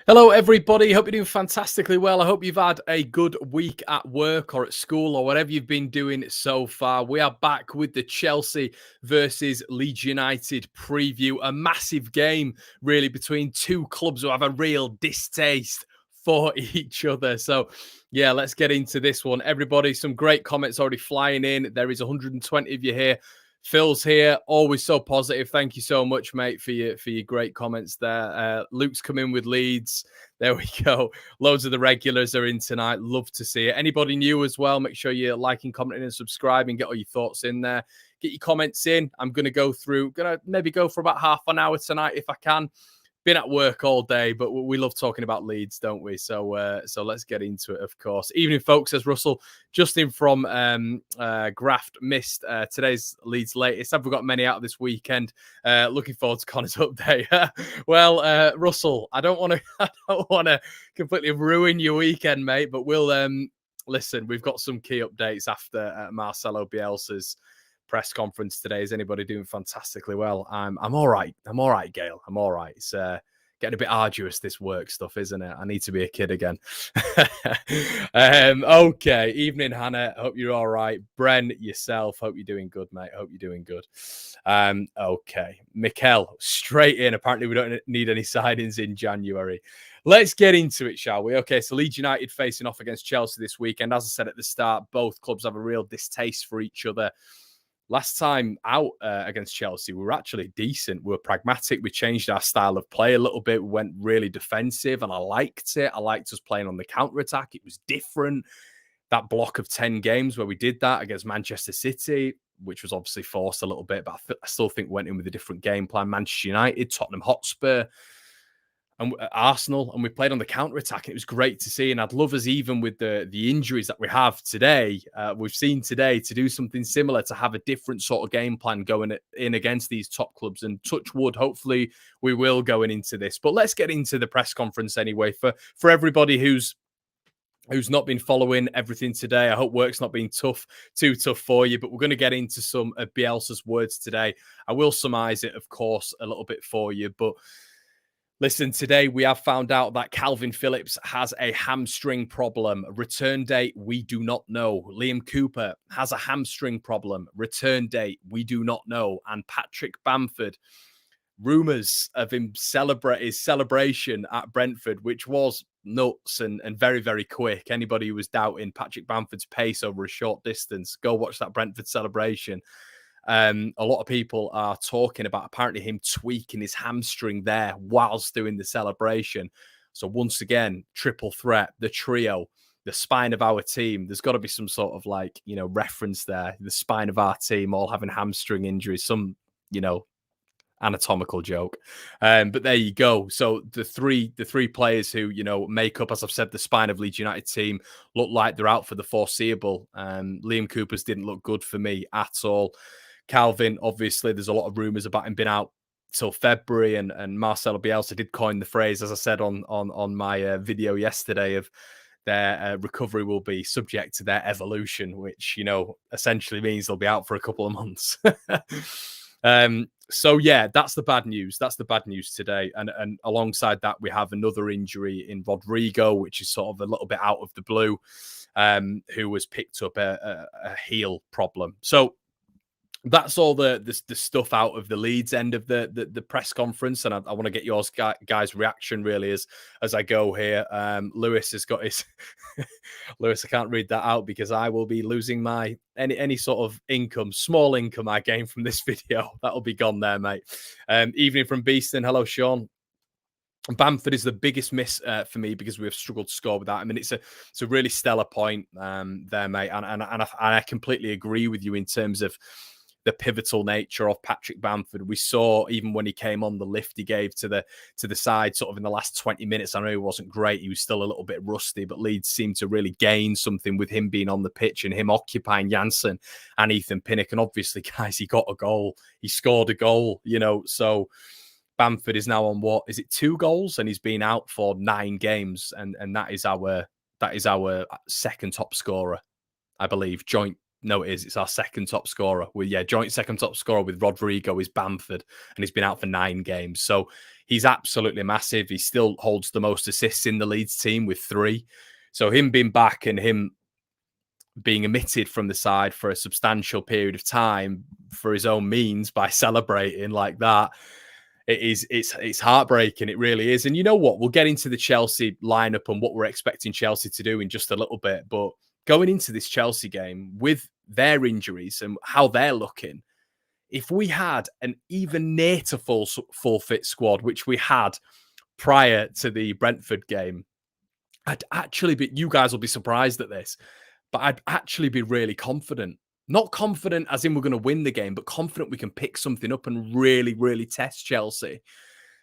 Hello, everybody. Hope you're doing fantastically well. I hope you've had a good week at work or at school or whatever you've been doing so far. We are back with the Chelsea versus Leeds United preview. A massive game, really, between two clubs who have a real distaste for each other. So, yeah, let's get into this one. Everybody, some great comments already flying in. There is 120 of you here. Phil's here, always so positive. Thank you so much, mate, for your great comments there. Luke's come in with Leeds. There we go. Loads of the regulars are in tonight. Love to see it. Anybody new as well, make sure you're liking, commenting, and subscribing. Get all your thoughts in there. Get your comments in. I'm going to maybe go for about half an hour tonight if I can. Been at work all day, but we love talking about Leeds, don't we? So let's get into it, of course. Evening, folks, says Russell. Justin from Graft missed today's Leeds latest. Have we got many out this weekend? Looking forward to Connor's update. Well, Russell, I don't want to completely ruin your weekend, mate, but we'll listen. We've got some key updates after Marcelo Bielsa's press conference today. Is anybody doing fantastically well? I'm all right. I'm all right, Gail. I'm all right. It's getting a bit arduous, this work stuff, isn't it? I need to be a kid again. Okay. Evening, Hannah. Hope you're all right. Bren, yourself. Hope you're doing good, mate. Hope you're doing good. Okay. Mikel, straight in. Apparently, we don't need any signings in January. Let's get into it, shall we? Okay, so Leeds United facing off against Chelsea this weekend. As I said at the start, both clubs have a real distaste for each other. Last time out against Chelsea, we were actually decent. We were pragmatic. We changed our style of play a little bit. We went really defensive, and I liked it. I liked us playing on the counter-attack. It was different. That block of 10 games where we did that against Manchester City, which was obviously forced a little bit, but I still think we went in with a different game plan. Manchester United, Tottenham Hotspur, and Arsenal, and we played on the counter-attack. It was great to see, and I'd love us, even with the injuries that we have today, we've seen today, to do something similar, to have a different sort of game plan going in against these top clubs. And touch wood, hopefully we will going into this. But let's get into the press conference anyway. For everybody who's not been following everything today, I hope work's not been too tough for you, but we're going to get into some of Bielsa's words today. I will surmise it, of course, a little bit for you, but listen, today we have found out that Calvin Phillips has a hamstring problem. Return date, we do not know. Liam Cooper has a hamstring problem. Return date, we do not know. And Patrick Bamford, rumours of his celebration at Brentford, which was nuts and very, very quick. Anybody who was doubting Patrick Bamford's pace over a short distance, go watch that Brentford celebration. A lot of people are talking about apparently him tweaking his hamstring there whilst doing the celebration. So once again, triple threat, the trio, the spine of our team. There's got to be some sort of reference there. The spine of our team all having hamstring injuries, some, anatomical joke. But there you go. So the three players who, make up, as I've said, the spine of Leeds United team look like they're out for the foreseeable. Liam Cooper's didn't look good for me at all. Calvin, obviously, there's a lot of rumours about him being out till February, and Marcelo Bielsa did coin the phrase, as I said on my video yesterday, of their recovery will be subject to their evolution, which, essentially means they'll be out for a couple of months. So, yeah, that's the bad news. That's the bad news today. And alongside that, we have another injury in Rodrigo, which is sort of a little bit out of the blue, who was picked up a heel problem. So, that's all the stuff out of the Leeds end of the press conference, and I want to get yours guys' reaction really as I go here. Lewis has got his Lewis. I can't read that out because I will be losing my any sort of income, small income I gain from this video. That'll be gone there, mate. Evening from Beeston. Hello, Sean. Bamford is the biggest miss for me because we have struggled to score without him. And it's a really stellar point there, mate. And I completely agree with you in terms of the pivotal nature of Patrick Bamford. We saw even when he came on, the lift he gave to the side sort of in the last 20 minutes. I know he wasn't great. He was still a little bit rusty, but Leeds seemed to really gain something with him being on the pitch and him occupying Janssen and Ethan Pinnock. And obviously, guys, he got a goal. He scored a goal, so Bamford is now on what is it 2 goals, and he's been out for 9 games, and that is our second top scorer, I believe. It's our second top scorer. Joint second top scorer with Rodrigo is Bamford, and he's been out for 9 games. So he's absolutely massive. He still holds the most assists in the Leeds team with 3. So him being back and him being omitted from the side for a substantial period of time for his own means by celebrating like that, it's heartbreaking. It really is. And you know what? We'll get into the Chelsea lineup and what we're expecting Chelsea to do in just a little bit. But going into this Chelsea game with their injuries and how they're looking, if we had an even near to full fit squad, which we had prior to the Brentford game, I'd actually be, you guys will be surprised at this, but I'd actually be really confident. Not confident as in we're going to win the game, but confident we can pick something up and really, really test Chelsea,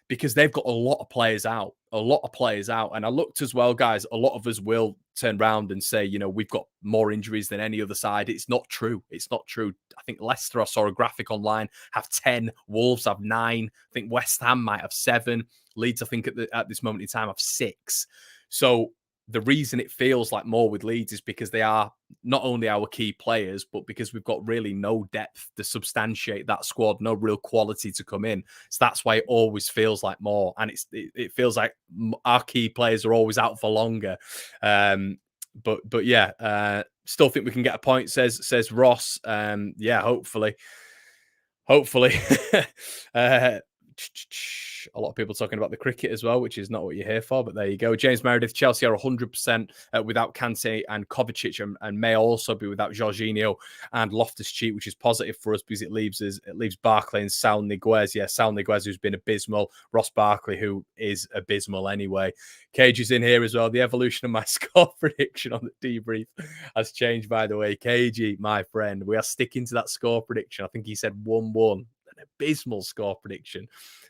because they've got a lot of players out. And I looked as well, guys, a lot of us will turn around and say, we've got more injuries than any other side. It's not true. I think Leicester, I saw a graphic online, have 10. Wolves have 9. I think West Ham might have 7. Leeds, I think at this moment in time, have 6. So the reason it feels like more with Leeds is because they are not only our key players, but because we've got really no depth to substantiate that squad, no real quality to come in. So that's why it always feels like more. And it feels like our key players are always out for longer. But yeah, still think we can get a point, says Ross. Hopefully. A lot of people talking about the cricket as well, which is not what you're here for, but there you go. James Meredith, Chelsea are 100% without Kante and Kovacic, and may also be without Jorginho and Loftus-Cheek, which is positive for us because it leaves Barkley and Saul Niguez. Yeah, Saul Niguez, who's been abysmal. Ross Barkley, who is abysmal anyway. Cage is in here as well. The evolution of my score prediction on the debrief has changed, by the way. Cagey, my friend, we are sticking to that score prediction. I think he said 1-1. An abysmal score prediction.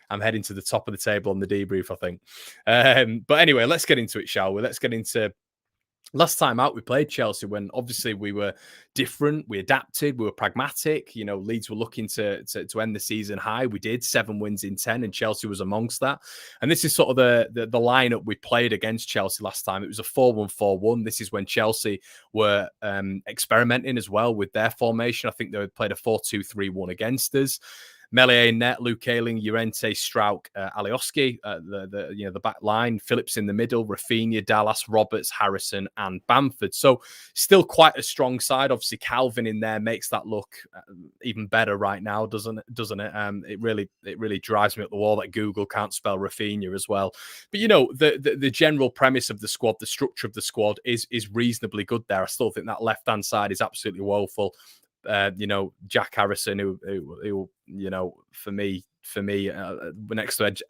I'm heading to the top of the table on the debrief, I think. But anyway, let's get into it, shall we? Let's get into last time out we played Chelsea, when obviously we were different, we adapted, we were pragmatic. Leeds were looking to end the season high. We did 7 wins in 10, and Chelsea was amongst that. And this is sort of the lineup we played against Chelsea last time. It was a 4-1-4-1. This is when Chelsea were experimenting as well with their formation. I think they played a 4-2-3-1 against us. Meslier in net, Luke Ayling, Llorente, Strauch, Alioski, the back line, Phillips in the middle, Rafinha, Dallas, Roberts, Harrison, and Bamford. So still quite a strong side. Obviously, Calvin in there makes that look even better right now, doesn't it? It really drives me up the wall that Google can't spell Rafinha as well. But the general premise of the squad, the structure of the squad is reasonably good there. I still think that left-hand side is absolutely woeful. Jack Harrison, who for me, next to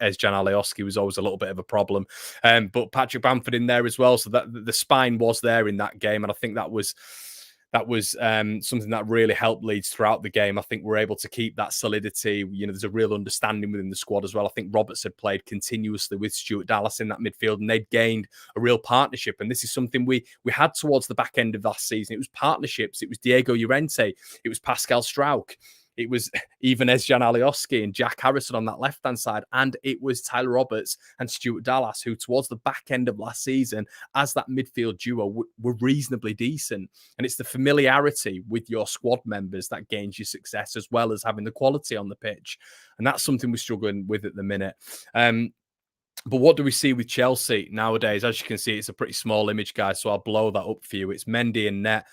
Ezcan Alioski was always a little bit of a problem. But Patrick Bamford in there as well, so that the spine was there in that game, and I think that was something that really helped Leeds throughout the game. I think we're able to keep that solidity. There's a real understanding within the squad as well. I think Roberts had played continuously with Stuart Dallas in that midfield, and they'd gained a real partnership. And this is something we had towards the back end of last season. It was partnerships. It was Diego Llorente. It was Pascal Strauch. It was even Ezcan Alioski and Jack Harrison on that left-hand side. And it was Tyler Roberts and Stuart Dallas, who towards the back end of last season, as that midfield duo, were reasonably decent. And it's the familiarity with your squad members that gains you success, as well as having the quality on the pitch. And that's something we're struggling with at the minute. But what do we see with Chelsea nowadays? As you can see, it's a pretty small image, guys, so I'll blow that up for you. It's Mendy and net,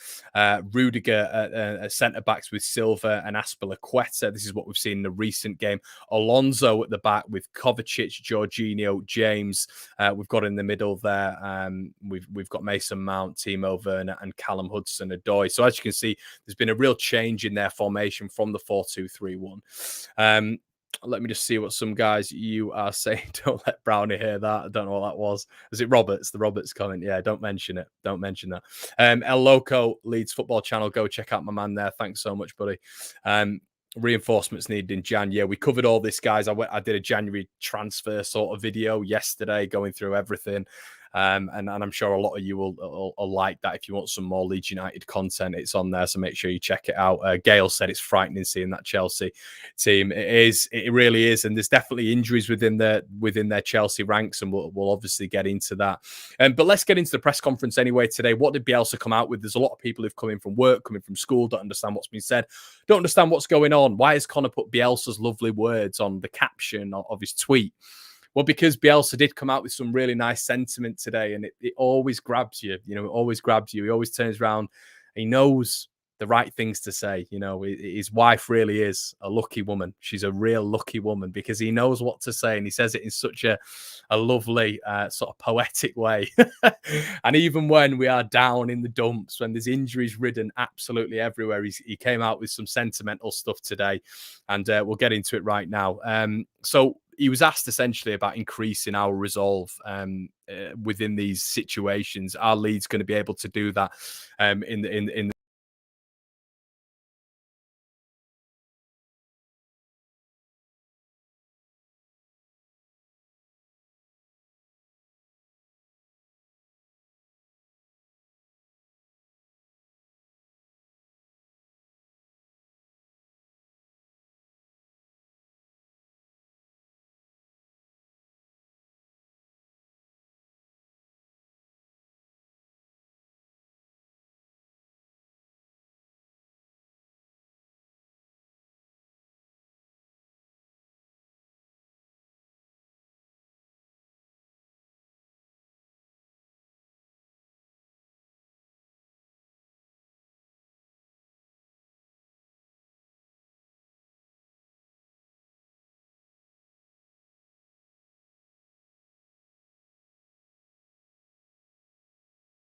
Rudiger at centre-backs with Silva and Aspilicueta. This is what we've seen in the recent game. Alonso at the back with Kovacic, Jorginho, James. We've got in the middle there. We've got Mason Mount, Timo Werner, and Callum Hudson-Odoi. So as you can see, there's been a real change in their formation from the 4-2-3-1. Let me just see what some guys you are saying. Don't let Brownie hear that. I don't know what that was. Was it Roberts? The Roberts comment. Yeah, don't mention it. Don't mention that. El Loco, Leeds Football Channel. Go check out my man there. Thanks so much, buddy. Reinforcements needed in Jan. Yeah, we covered all this, guys. I did a January transfer sort of video yesterday, going through everything. And I'm sure a lot of you will like that. If you want some more Leeds United content, it's on there, so make sure you check it out. Gail said it's frightening seeing that Chelsea team. It really is, and there's definitely injuries within their Chelsea ranks, and we'll obviously get into that. But let's get into the press conference anyway today. What did Bielsa come out with? There's a lot of people who've come in from work, coming from school, don't understand what's been said, don't understand what's going on. Why has Connor put Bielsa's lovely words on the caption of his tweet? Well, because Bielsa did come out with some really nice sentiment today, and it always grabs you. You know, it always grabs you. He always turns around. He knows the right things to say. You know, his wife really is a lucky woman. She's a real lucky woman because he knows what to say, and he says it in such a lovely, sort of poetic way. And even when we are down in the dumps, when there's injuries ridden absolutely everywhere, he came out with some sentimental stuff today, and we'll get into it right now. So he was asked essentially about increasing our resolve within these situations. Are Leeds going to be able to do that in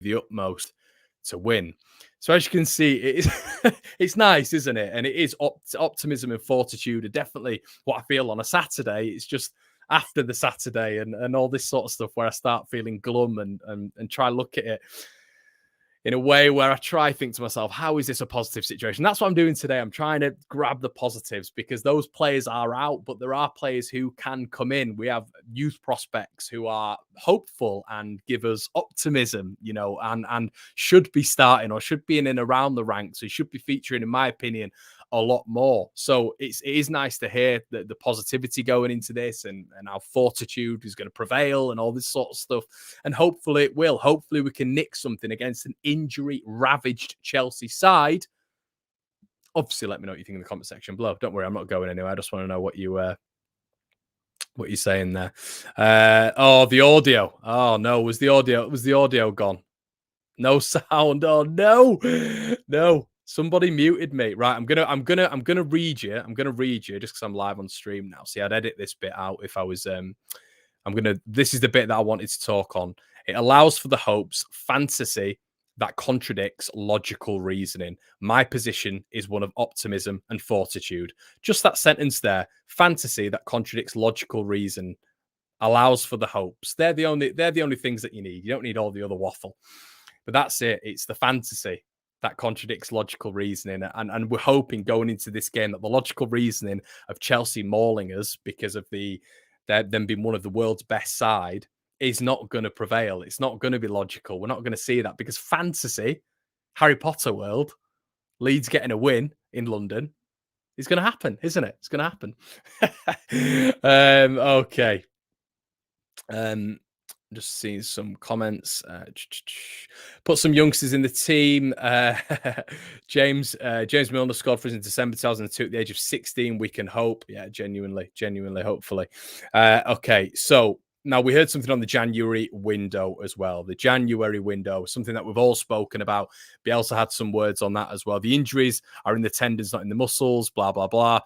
the utmost to win. So as you can see, it is it's nice, isn't it? And it is optimism and fortitude are definitely what I feel on a Saturday. It's just after the Saturday and all this sort of stuff where I start feeling glum and try to look at it in a way where I try to think to myself, how is this a positive situation? That's what I'm doing today. I'm trying to grab the positives because those players are out, but there are players who can come in. We have youth prospects who are hopeful and give us optimism, you know, and should be starting or should be in and around the ranks. So should be featuring, in my opinion, a lot more. So it is nice to hear the positivity going into this and our fortitude is going to prevail and all this sort of stuff. And hopefully it will. Hopefully we can nick something against an injury-ravaged Chelsea side. Obviously, let me know what you think in the comment section below. Don't worry, I'm not going anywhere. I just want to know what you're saying there. Oh, the audio. Oh no, was the audio gone? No sound. Oh no, no. Somebody muted me. Right, I'm gonna read you. I'm gonna read you just because I'm live on stream now. See, I'd edit this bit out if I was. This is the bit that I wanted to talk on. It allows for the hopes, fantasy that contradicts logical reasoning. My position is one of optimism and fortitude. Just that sentence there. Fantasy that contradicts logical reason allows for the hopes. They're the only things that you need. You don't need all the other waffle. But that's it. It's the fantasy that contradicts logical reasoning. And we're hoping going into this game that the logical reasoning of Chelsea mauling us because of them being one of the world's best side is not going to prevail. It's not going to be logical. We're not going to see that because fantasy, Harry Potter world, Leeds getting a win in London is going to happen, isn't it? It's going to happen. Okay. Just seeing some comments. Put some youngsters in the team. James Milner scored for us in December 2002 at the age of 16. We can hope. Yeah, genuinely, hopefully. Okay, so now we heard something on the January window as well. The January window, something that we've all spoken about. Bielsa had some words on that as well. The injuries are in the tendons, not in the muscles, blah, blah, blah.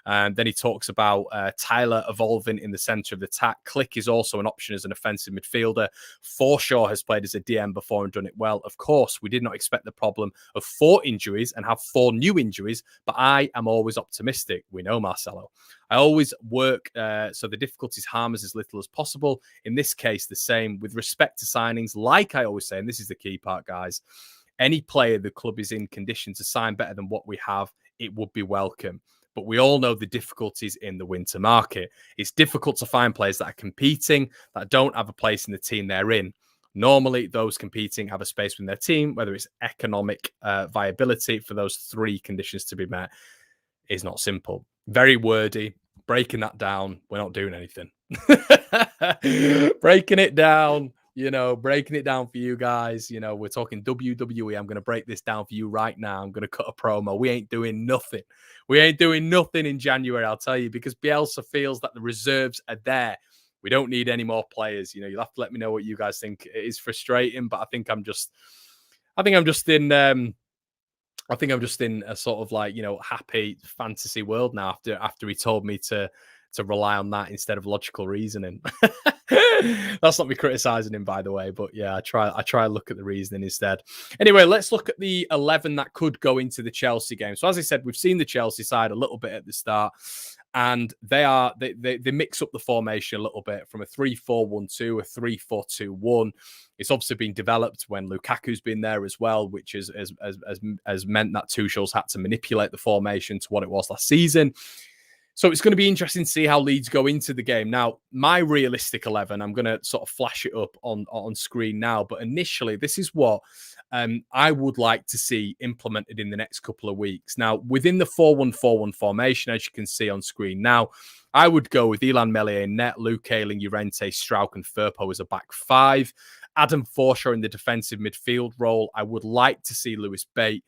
And then he talks about Tyler evolving in the centre of the attack. Click is also an option as an offensive midfielder. Forshaw has played as a DM before and done it well. Of course, we did not expect the problem of 4 injuries and have 4 new injuries, but I am always optimistic. We know, Marcelo. I always work so the difficulties harm us as little as possible. In this case, the same with respect to signings. Like I always say, and this is the key part, guys, any player the club is in condition to sign better than what we have, it would be welcome. But we all know the difficulties in the winter market. It's difficult to find players that are competing, that don't have a place in the team they're in. Normally, those competing have a space within their team, whether it's economic viability for those three conditions to be met is not simple. Very wordy. Breaking that down, we're not doing anything. Breaking it down, breaking it down for you guys. We're talking WWE. I'm going to break this down for you right now. I'm going to cut a promo. We ain't doing nothing. We ain't doing nothing in January, I'll tell you, because Bielsa feels that the reserves are there. We don't need any more players. You'll have to let me know what you guys think. It is frustrating, but I think I'm just in a sort of like, happy fantasy world now after he told me to rely on that instead of logical reasoning. That's not me criticizing him, by the way, but yeah, I try to look at the reasoning instead. Anyway, let's look at the 11 that could go into the Chelsea game. So as I said, we've seen the Chelsea side a little bit at the start, and they mix up the formation a little bit from a 3-4-1-2, a 3-4-2-1. It's obviously been developed when Lukaku's been there as well, which has meant that Tuchel's had to manipulate the formation to what it was last season. So it's going to be interesting to see how Leeds go into the game. Now, my realistic 11, I'm going to sort of flash it up on screen now. But initially, this is what I would like to see implemented in the next couple of weeks. Now, within the 4-1-4-1 formation, as you can see on screen now, I would go with Ilan Meslier in net, Luke Ayling, Llorente, Strauch and Firpo as a back five. Adam Forshaw in the defensive midfield role. I would like to see Lewis Bate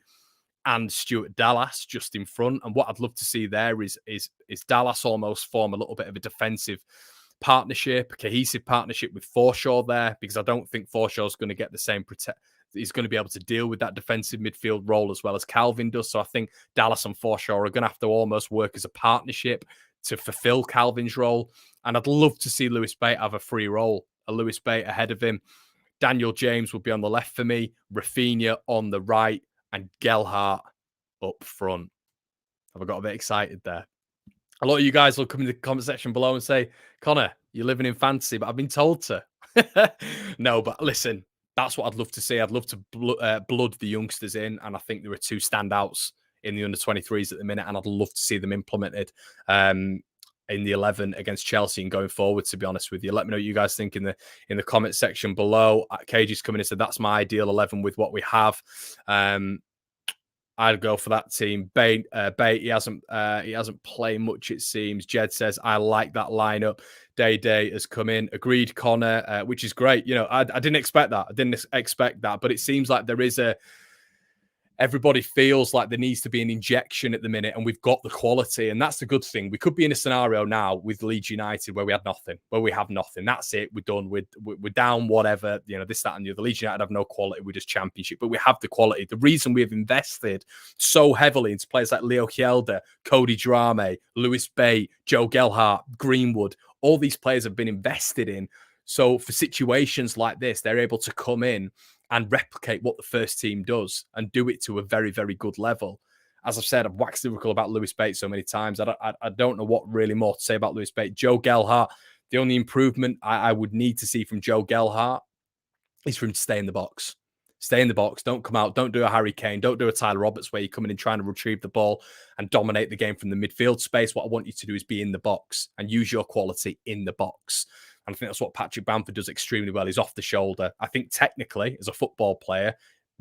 and Stuart Dallas just in front. And what I'd love to see there is Dallas almost form a little bit of a defensive partnership, a cohesive partnership with Forshaw there, because I don't think Forshaw's going to get the same he's going to be able to deal with that defensive midfield role as well as Calvin does. So I think Dallas and Forshaw are going to have to almost work as a partnership to fulfill Calvin's role. And I'd love to see Lewis Bate have a free role, a Lewis Bate ahead of him. Daniel James would be on the left for me, Rafinha on the right, and Gelhardt up front. Have I got a bit excited there? A lot of you guys will come in the comment section below and say, Connor, you're living in fantasy, but I've been told to. No, but listen, that's what I'd love to see. I'd love to blood the youngsters in, and I think there are two standouts in the under-23s at the minute, and I'd love to see them implemented in the 11 against Chelsea and going forward, to be honest with you. Let me know what you guys think in the comment section below. Cage's coming in and said, that's my ideal 11 with what we have. I'd go for that team. Bate, he hasn't played much, it seems. Jed says, I like that lineup. Day has come in. Agreed, Connor, which is great. I didn't expect that. I didn't expect that, but it seems like there is everybody feels like there needs to be an injection at the minute, and we've got the quality, and that's the good thing. We could be in a scenario now with Leeds United where we have nothing. That's it. We're done. We're down, whatever, this, that, and the other. Leeds United have no quality. We're just championship, but we have the quality. The reason we have invested so heavily into players like Leo Kjelder, Cody Drame, Lewis Bate, Joe Gelhardt, Greenwood, all these players have been invested in. So for situations like this, they're able to come in and replicate what the first team does and do it to a very, very good level. As I've said, I've waxed lyrical about Lewis Bate so many times. I don't know what really more to say about Lewis Bate. Joe Gelhardt, the only improvement I would need to see from Joe Gelhardt is for him to stay in the box. Stay in the box. Don't come out. Don't do a Harry Kane. Don't do a Tyler Roberts where you're coming in trying to retrieve the ball and dominate the game from the midfield space. What I want you to do is be in the box and use your quality in the box. And I think that's what Patrick Bamford does extremely well. He's off the shoulder. I think technically, as a football player,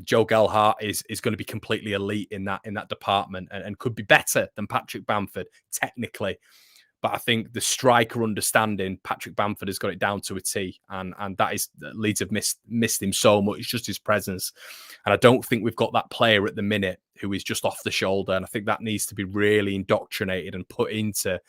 Joe Gelhardt is going to be completely elite in that department and could be better than Patrick Bamford technically. But I think the striker understanding, Patrick Bamford has got it down to a T. And that is, Leeds have missed him so much. It's just his presence. And I don't think we've got that player at the minute who is just off the shoulder. And I think that needs to be really indoctrinated and put into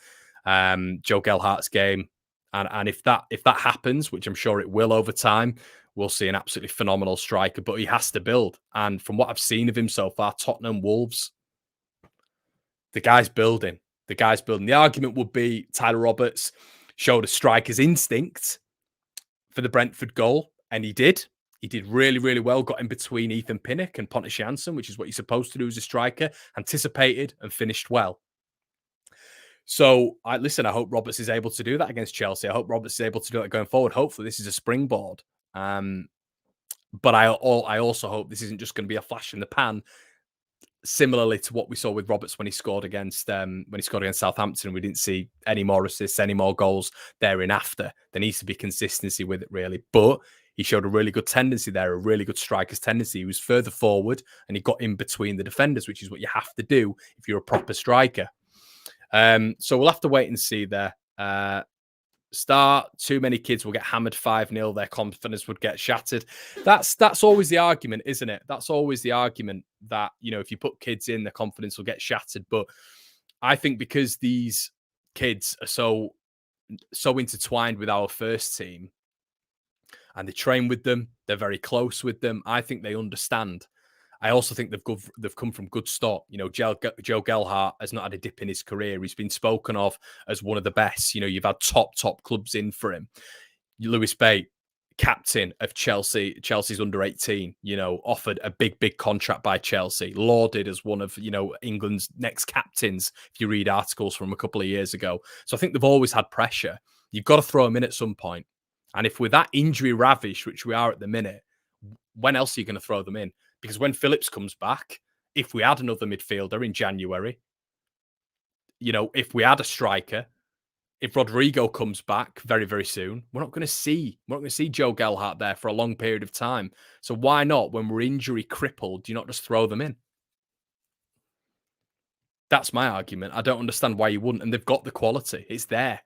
Joe Gelhardt's game. And if that happens, which I'm sure it will over time, we'll see an absolutely phenomenal striker. But he has to build. And from what I've seen of him so far, Tottenham, Wolves, the guy's building. The argument would be Tyler Roberts showed a striker's instinct for the Brentford goal, and he did. He did really, really well, got in between Ethan Pinnock and Pontus Jansson, which is what you're supposed to do as a striker, anticipated and finished well. So, I hope Roberts is able to do that against Chelsea. I hope Roberts is able to do it going forward. Hopefully, this is a springboard. But I also hope this isn't just going to be a flash in the pan similarly to what we saw with Roberts when he scored against Southampton. We didn't see any more assists, any more goals thereafter. There needs to be consistency with it, really. But he showed a really good tendency there, a really good striker's tendency. He was further forward and he got in between the defenders, which is what you have to do if you're a proper striker. So we'll have to wait and see there. Start, too many kids will get hammered 5-0, their confidence would get shattered. That's always the argument, isn't it? That's always the argument that, if you put kids in, their confidence will get shattered. But I think because these kids are so intertwined with our first team and they train with them, they're very close with them, I think they understand. I also think they've come from good stock. Joe Gelhardt has not had a dip in his career. He's been spoken of as one of the best. You've had top clubs in for him. Lewis Bate, captain of Chelsea's under-18, offered a big contract by Chelsea, lauded as one of, England's next captains, if you read articles from a couple of years ago. So I think they've always had pressure. You've got to throw them in at some point. And if we're that injury ravished, which we are at the minute, when else are you going to throw them in? Because when Phillips comes back, if we had another midfielder in January, if we had a striker, if Rodrigo comes back very, very soon, we're not going to see Joe Gelhardt there for a long period of time. So why not, when we're injury crippled, do you not just throw them in? That's my argument. I don't understand why you wouldn't. And they've got the quality. It's there.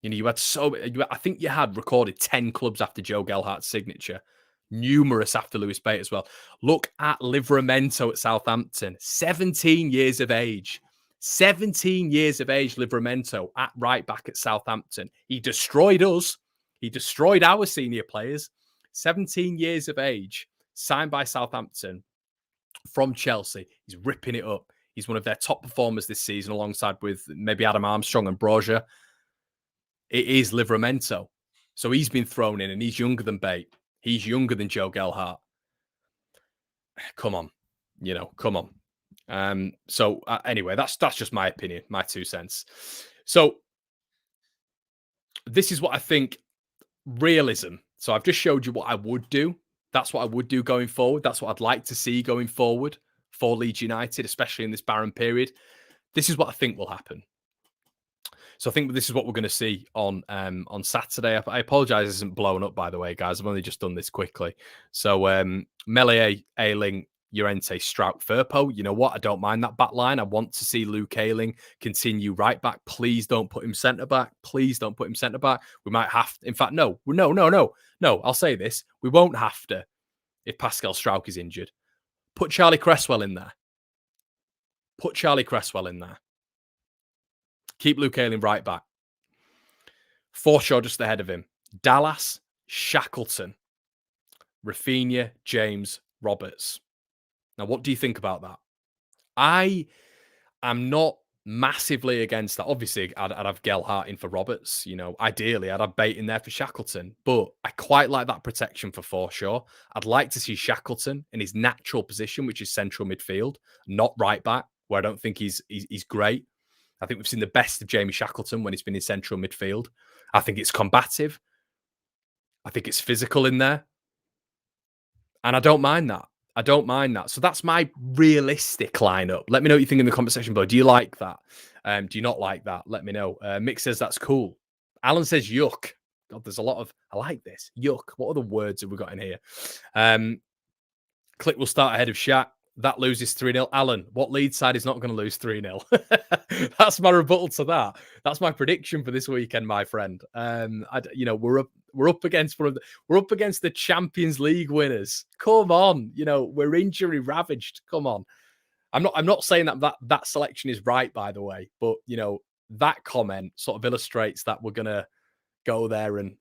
I think you had recorded 10 clubs after Joe Gelhardt's signature. Numerous after Lewis Bate as well. Look at Livramento at Southampton. 17 years of age. 17 years of age, Livramento at right back at Southampton. He destroyed us. He destroyed our senior players. 17 years of age, signed by Southampton from Chelsea. He's ripping it up. He's one of their top performers this season, alongside with maybe Adam Armstrong and Brozier. It is Livramento. So he's been thrown in, and he's younger than Bate. He's younger than Joe Gelhardt. Come on. Come on. Anyway, that's just my opinion, my 2 cents. So this is what I think, realism. So I've just showed you what I would do. That's what I would do going forward. That's what I'd like to see going forward for Leeds United, especially in this barren period. This is what I think will happen. So I think this is what we're going to see on Saturday. I apologise, it isn't blown up, by the way, guys. I've only just done this quickly. So Melie, Ayling, Llorente, Strout, Firpo. You know what? I don't mind that back line. I want to see Luke Ayling continue right back. Please don't put him centre back. Please don't put him centre back. We might have to. In fact, no. I'll say this. We won't have to if Pascal Struijk is injured. Put Charlie Cresswell in there. Keep Luke Ayling right back. Forshaw just ahead of him. Dallas, Shackleton, Rafinha, James, Roberts. Now, what do you think about that? I am not massively against that. Obviously, I'd have Gelhardt in for Roberts. Ideally, I'd have Bate in there for Shackleton. But I quite like that protection for Forshaw. I'd like to see Shackleton in his natural position, which is central midfield, not right back, where I don't think he's great. I think we've seen the best of Jamie Shackleton when he's been in central midfield. I think it's combative. I think it's physical in there. And I don't mind that. So that's my realistic lineup. Let me know what you think in the comment section below. Do you like that? Do you not like that? Let me know. Mick says that's cool. Alan says yuck. God, there's a lot of, I like this. Yuck. What other words have we got in here? Click will start ahead of Shaq. That loses 3-0. Alan, what Leeds side is not going to lose 3-0? That's my rebuttal to that. That's my prediction for this weekend, my friend. We're up against the Champions League winners. Come on, we're injury ravaged. Come on. I'm not saying that selection is right, by the way, but that comment sort of illustrates that we're gonna go there and,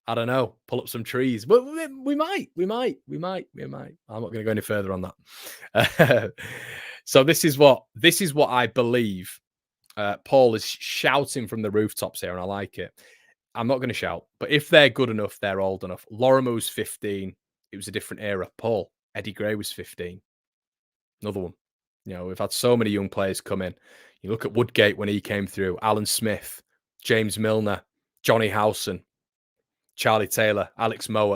I don't know, pull up some trees. But we might. I'm not going to go any further on that. So this is what I believe. Paul is shouting from the rooftops here, and I like it. I'm not going to shout, but if they're good enough, they're old enough. Lorimer's 15. It was a different era. Paul, Eddie Gray was 15. Another one. We've had so many young players come in. You look at Woodgate when he came through. Alan Smith, James Milner, Johnny Howson, Charlie Taylor, Alex Mower,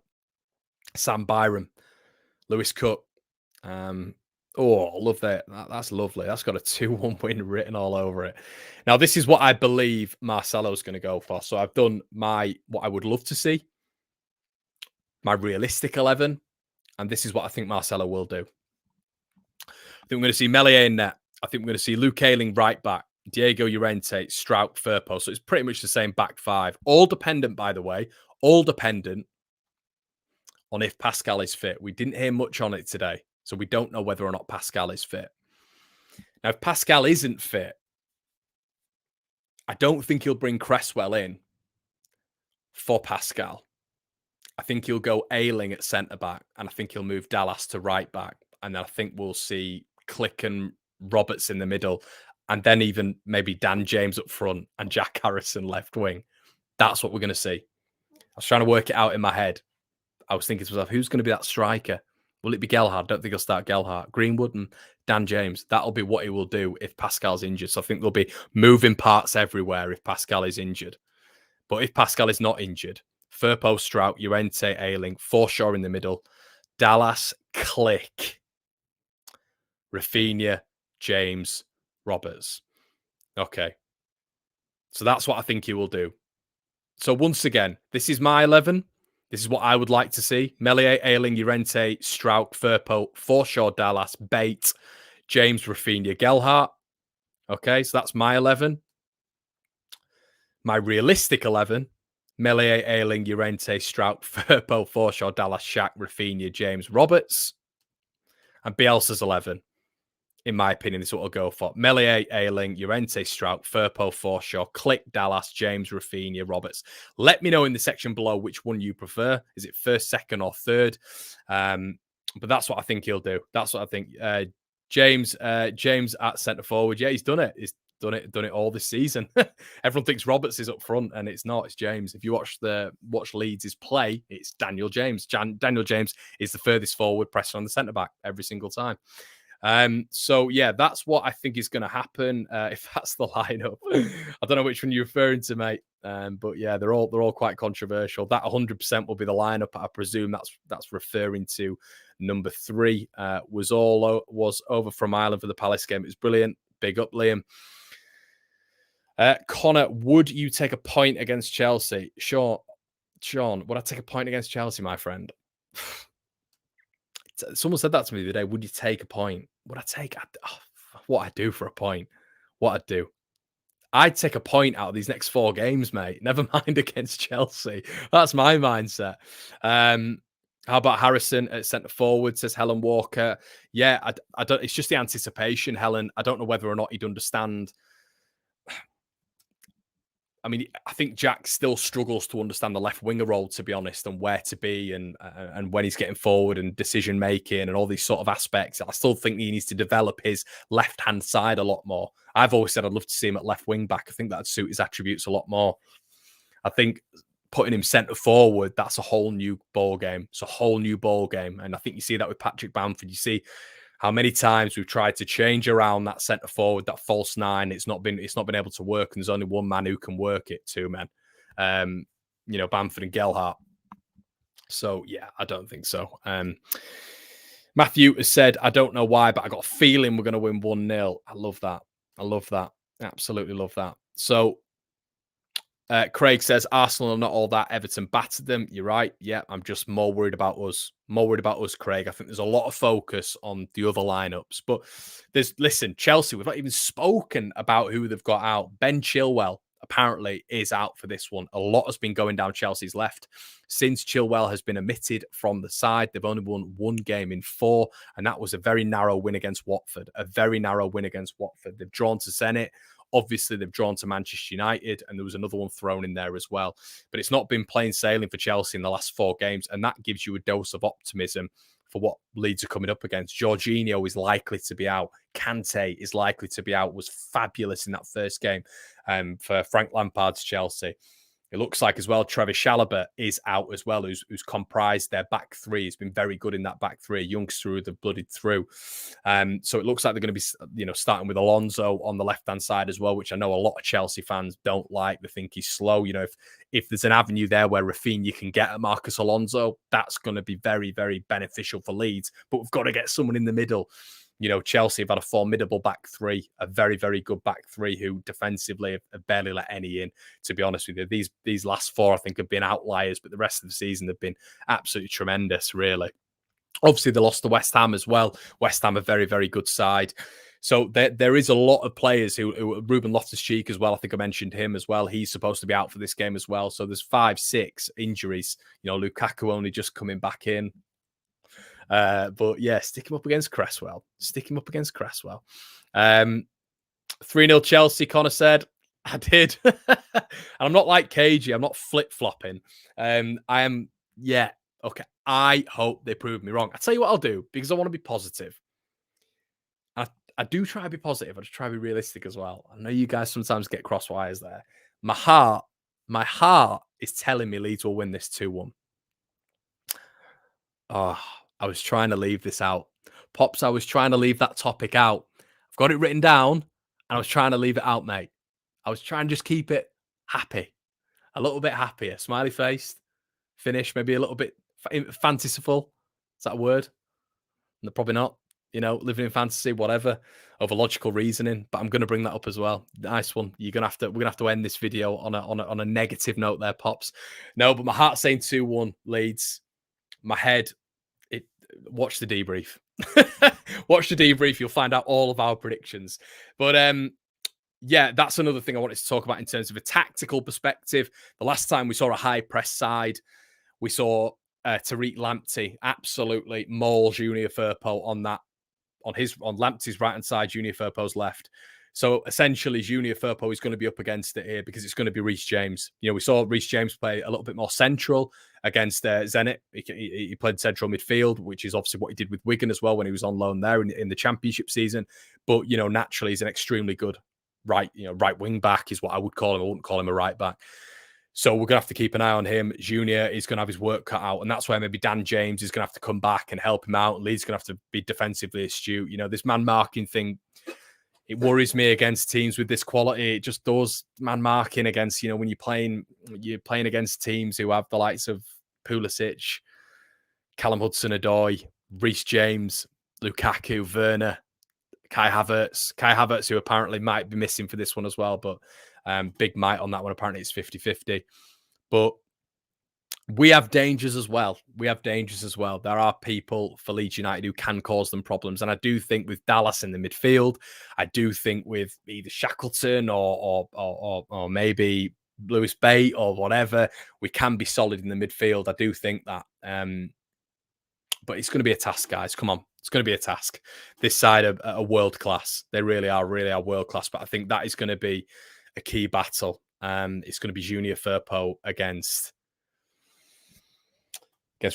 Sam Byram, Lewis Cook, Oh, love that. That's lovely. That's got a 2-1 win written all over it. Now, this is what I believe Marcelo's going to go for. So I've done what I would love to see, my realistic 11, and this is what I think Marcelo will do. I think we're going to see Meslier in net. I think we're going to see Luke Ayling right back, Diego Llorente, Strout, Firpo. So it's pretty much the same back five. All dependent, by the way, all dependent on if Pascal is fit. We didn't hear much on it today, so we don't know whether or not Pascal is fit. Now, if Pascal isn't fit, I don't think he'll bring Cresswell in for Pascal. I think he'll go Ayling at centre-back, and I think he'll move Dallas to right-back. And then I think we'll see Click and Roberts in the middle, and then even maybe Dan James up front and Jack Harrison left wing. That's what we're going to see. I was trying to work it out in my head. I was thinking to myself, who's going to be that striker? Will it be Gelhardt? I don't think he'll start Gelhardt. Greenwood and Dan James. That'll be what he will do if Pascal's injured. So I think there'll be moving parts everywhere if Pascal is injured. But if Pascal is not injured, Firpo, Strout, Llorente, Ayling, Forshaw in the middle, Dallas, Click, Rafinha, James, Roberts. Okay. So that's what I think he will do. So once again, this is my 11. This is what I would like to see. Meslier, Ayling, Llorente, Strout, Firpo, Forshaw, Dallas, Bate, James, Rafinha, Gelhardt. Okay, so that's my 11. My realistic 11, Meslier, Ayling, Llorente, Strout, Firpo, Forshaw, Dallas, Shaq, Rafinha, James, Roberts. And Bielsa's 11. In my opinion, this is what I'll go for. Meslier, Ayling, Llorente, Strout, Firpo, Forshaw, Click, Dallas, James, Rafinha, Roberts. Let me know in the section below which one you prefer. Is it first, second, or third? But that's what I think he'll do. That's what I think. James at centre forward. Yeah, he's done it. He's done it all this season. Everyone thinks Roberts is up front, and it's not. It's James. If you watch Leeds' play, it's Daniel James. Daniel James is the furthest forward, pressing on the centre back every single time. So yeah, that's what I think is going to happen. If that's the lineup, I don't know which one you're referring to, mate. But yeah, they're all quite controversial. That 100% will be the lineup. I presume that's referring to number 3. Was over from Ireland for the Palace game. It was brilliant. Big up, Liam. Connor, would you take a point against Chelsea? Sure, Sean, would I take a point against Chelsea, my friend? Someone said that to me the other day. Would you take a point? Would I take what I'd do for a point? What I'd do? I'd take a point out of these next 4 games, mate. Never mind against Chelsea. That's my mindset. How about Harrison at centre forward? Says Helen Walker. Yeah, I don't. It's just the anticipation, Helen. I don't know whether or not he'd understand. I mean, I think Jack still struggles to understand the left winger role, to be honest, and where to be and when he's getting forward and decision making and all these sort of aspects. I still think he needs to develop his left hand side a lot more. I've always said I'd love to see him at left wing back. I think that'd suit his attributes a lot more. I think putting him centre forward, that's a whole new ball game. It's a whole new ball game, and I think you see that with Patrick Bamford. You see how many times we've tried to change around that centre forward, that false 9. It's not been able to work, and there's only one man who can work it. 2 men, Bamford and Gelhardt. So yeah, I don't think so. Matthew has said, I don't know why, but I got a feeling we're going to win 1-0. I love that. Absolutely love that. So Craig says Arsenal are not all that. Everton battered them. You're right. Yeah, I'm just more worried about us. Craig. I think there's a lot of focus on the other lineups. But listen, Chelsea, we've not even spoken about who they've got out. Ben Chilwell apparently is out for this one. A lot has been going down Chelsea's left. Since Chilwell has been omitted from the side, they've only won 1 game in 4, and that was a very narrow win against Watford. They've drawn to Zenit. Obviously, they've drawn to Manchester United, and there was another one thrown in there as well. But it's not been plain sailing for Chelsea in the last 4 games, and that gives you a dose of optimism for what Leeds are coming up against. Jorginho is likely to be out. Kante is likely to be out. Was fabulous in that first game for Frank Lampard's Chelsea. It looks like as well Trevor Chalobah is out as well, who's comprised their back 3. He's been very good in that back 3. A youngster who they've blooded through. So it looks like they're going to be, starting with Alonso on the left-hand side as well, which I know a lot of Chelsea fans don't like. They think he's slow. If there's an avenue there where Rafinha can get at Marcus Alonso, that's going to be very, very beneficial for Leeds. But we've got to get someone in the middle. You know, Chelsea have had a formidable back three, a very, very good back three who defensively have barely let any in, to be honest with you. These last four, I think, have been outliers, but the rest of the season have been absolutely tremendous, really. Obviously, they lost to West Ham as well. West Ham, a very, very good side. So there is a lot of players who Ruben Loftus-Cheek as well. I think I mentioned him as well. He's supposed to be out for this game as well. So there's 5, 6 injuries. You know, Lukaku only just coming back in. But yeah, stick him up against Cresswell. Stick him up against Cresswell. 3-0 Chelsea, Connor said. I did. And I'm not like cagey. I'm not flip-flopping. I am, yeah, okay. I hope they prove me wrong. I'll tell you what I'll do, because I want to be positive. I do try to be positive. I just try to be realistic as well. I know you guys sometimes get cross wires there. My heart is telling me Leeds will win this 2-1. Oh, I was trying to leave this out. Pops, I was trying to leave that topic out. I've got it written down, and I was trying to leave it out, mate. I was trying to just keep it happy. A little bit happier. Smiley faced. Finish, maybe a little bit fantasyful. Is that a word? No, probably not. You know, living in fantasy, whatever, over logical reasoning. But I'm going to bring that up as well. Nice one. We're gonna have to end this video on a negative note there, Pops. No, but my heart's saying 2-1 Leeds. My head, watch the debrief. Watch the debrief. You'll find out all of our predictions. But yeah, that's another thing I wanted to talk about in terms of a tactical perspective. The last time we saw a high press side, we saw Tariq Lamptey absolutely maul Junior Firpo on Lamptey's right hand side, Junior Firpo's left. So essentially, Junior Firpo is going to be up against it here because it's going to be Reece James. You know, we saw Reece James play a little bit more central against Zenit. He played central midfield, which is obviously what he did with Wigan as well when he was on loan there in the Championship season. But you know, naturally, he's an extremely good right wing back is what I would call him. I wouldn't call him a right back. So we're going to have to keep an eye on him. Junior is going to have his work cut out. And that's where maybe Dan James is going to have to come back and help him out. Leeds going to have to be defensively astute. You know, this man marking thing, it worries me against teams with this quality. It just does. Man marking against, you know, when you're playing against teams who have the likes of Pulisic, Callum Hudson-Odoi, Reece James, Lukaku, Werner, Kai Havertz, who apparently might be missing for this one as well. But big might on that one. Apparently it's 50-50. But we have dangers as well. There are people for Leeds United who can cause them problems. And I do think with Dallas in the midfield, I do think with either Shackleton or maybe Lewis Bate or whatever, we can be solid in the midfield. I do think that. But it's going to be a task, guys. Come on. It's going to be a task. This side are world class. They really are world class. But I think that is going to be a key battle. It's going to be Junior Firpo against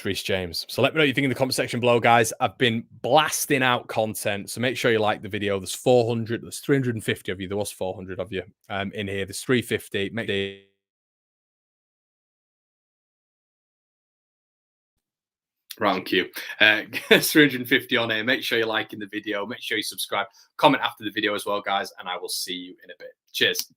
Reece James. So let me know what you think in the comment section below, guys. I've been blasting out content, so make sure you like the video. There's 350 of you. There was 400 of you in here. There's 350. Make sure rank you. 350 on here. Make sure you're liking the video. Make sure you subscribe. Comment after the video as well, guys. And I will see you in a bit. Cheers.